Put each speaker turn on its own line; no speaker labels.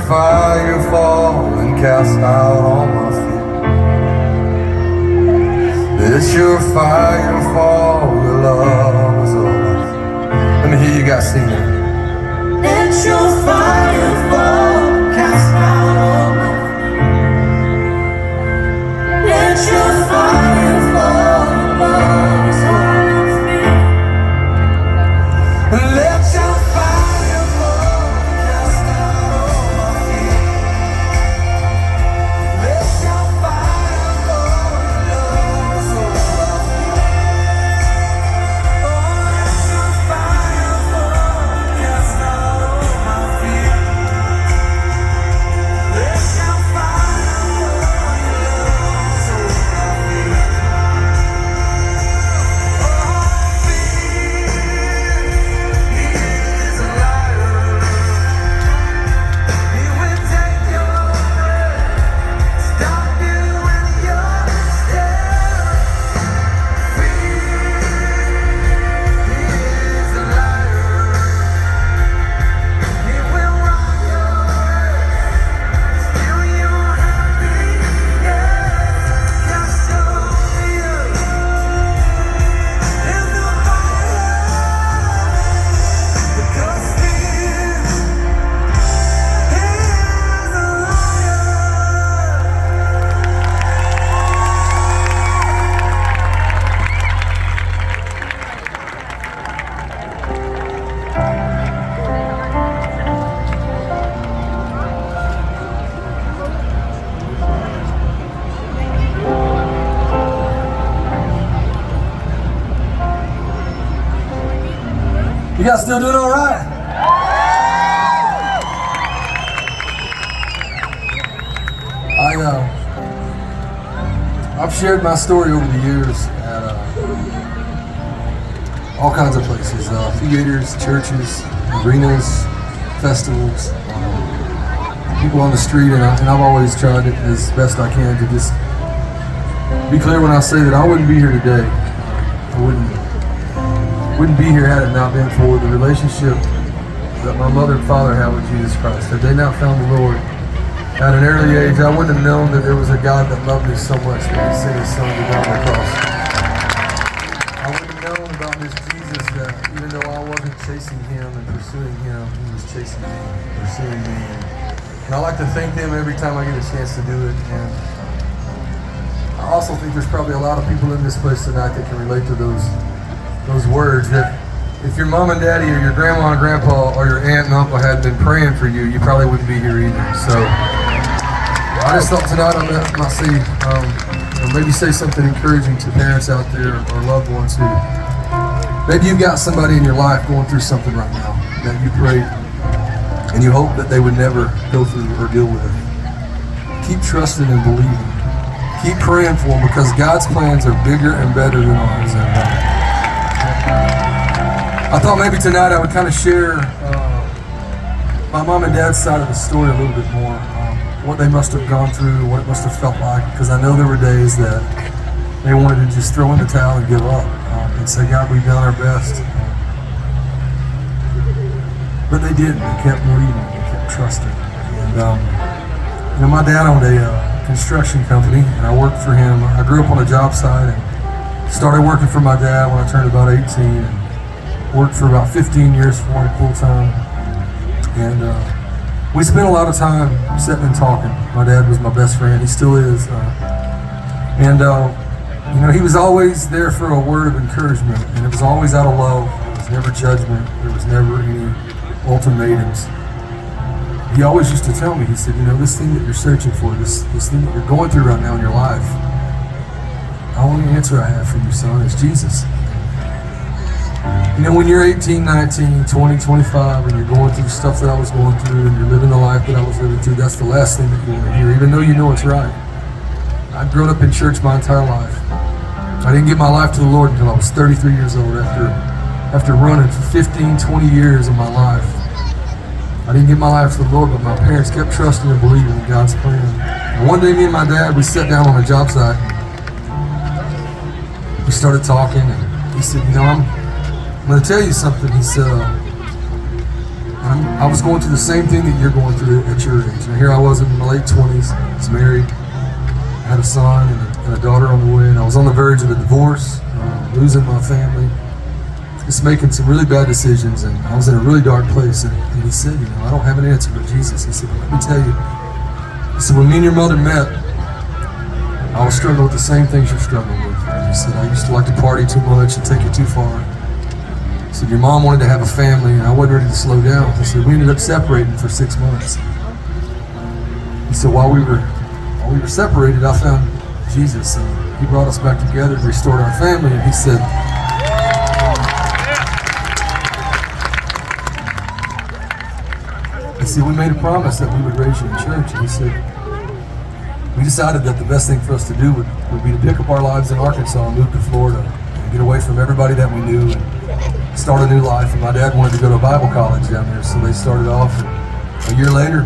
fire fall and cast out all my fear. Let your fire fall, your love is all. Let me hear you guys sing that.
Let your fire fall, cast out all my fear. Let your fire fall, your love is all I feel.
Let your fire fall, cast out all my fear. Let your fire fall, your love is all I feel. Oh, let your fire fall, cast out all my fear. Let your fire fall, your love is all I feel. You guys still doing all right? I've shared my story over the years at all kinds of places, theaters, churches, arenas, festivals, people on the street, and I've always tried it as best I can to just be clear when I say that I wouldn't be here today. I wouldn't be here had it not been for the relationship that my mother and father had with Jesus Christ. Had they not found the Lord at an early age, I wouldn't have known that there was a God that loved me so much that He sent His Son to die on the cross. I wouldn't have known about this Jesus that even though I wasn't chasing Him and pursuing Him, He was chasing me, pursuing me. And I like to thank Him every time I get a chance to do it. And I also think there's probably a lot of people in this place tonight that can relate to those words, that if your mom and daddy or your grandma and grandpa or your aunt and uncle hadn't been praying for you, you probably wouldn't be here either. So I just thought tonight I might say, maybe say something encouraging to parents out there or loved ones who, maybe you've got somebody in your life going through something right now that you prayed and you hope that they would never go through or deal with it. Keep trusting and believing. Keep praying for them, because God's plans are bigger and better than ours. I thought maybe tonight I would kind of share my mom and dad's side of the story a little bit more, what they must have gone through, what it must have felt like, because I know there were days that they wanted to just throw in the towel and give up and say, God, we've done our best. But they didn't. They kept believing. They kept trusting. And my dad owned a construction company, and I worked for him. I grew up on a job site and started working for my dad when I turned about 18, and worked for about 15 years for him full time. And we spent a lot of time sitting and talking. My dad was my best friend. He still is. He was always there for a word of encouragement, and it was always out of love. There was never judgment. There was never any ultimatums. He always used to tell me, he said, this thing that you're searching for, this thing that you're going through right now in your life, the only answer I have for you, son, is Jesus. When you're 18, 19, 20, 25, and you're going through the stuff that I was going through, and you're living the life that I was living through, that's the last thing that you want to hear, even though you know it's right. I'd grown up in church my entire life. I didn't give my life to the Lord until I was 33 years old, after running for 15, 20 years of my life. I didn't give my life to the Lord, but my parents kept trusting and believing in God's plan. And one day, me and my dad, we sat down on a job site. We started talking, and he said, I'm going to tell you something. He said, I was going through the same thing that you're going through at your age. And here I was in my late 20s, I was married, I had a son and a daughter on the way, and I was on the verge of a divorce, losing my family, just making some really bad decisions, and I was in a really dark place. And he said, you know, I don't have an answer but Jesus. He said, but let me tell you. He said, when me and your mother met, I was struggling with the same things you're struggling with. He said, I used to like to party too much and take it too far. He said, your mom wanted to have a family, and I wasn't ready to slow down. He said, we ended up separating for 6 months. He said, while we were separated, I found Jesus, and he brought us back together and restored our family. And he said, we made a promise that we would raise you in church. And he said, we decided that the best thing for us to do would be to pick up our lives in Arkansas and move to Florida and get away from everybody that we knew and start a new life. And my dad wanted to go to a Bible college down there, so they started off. And a year later,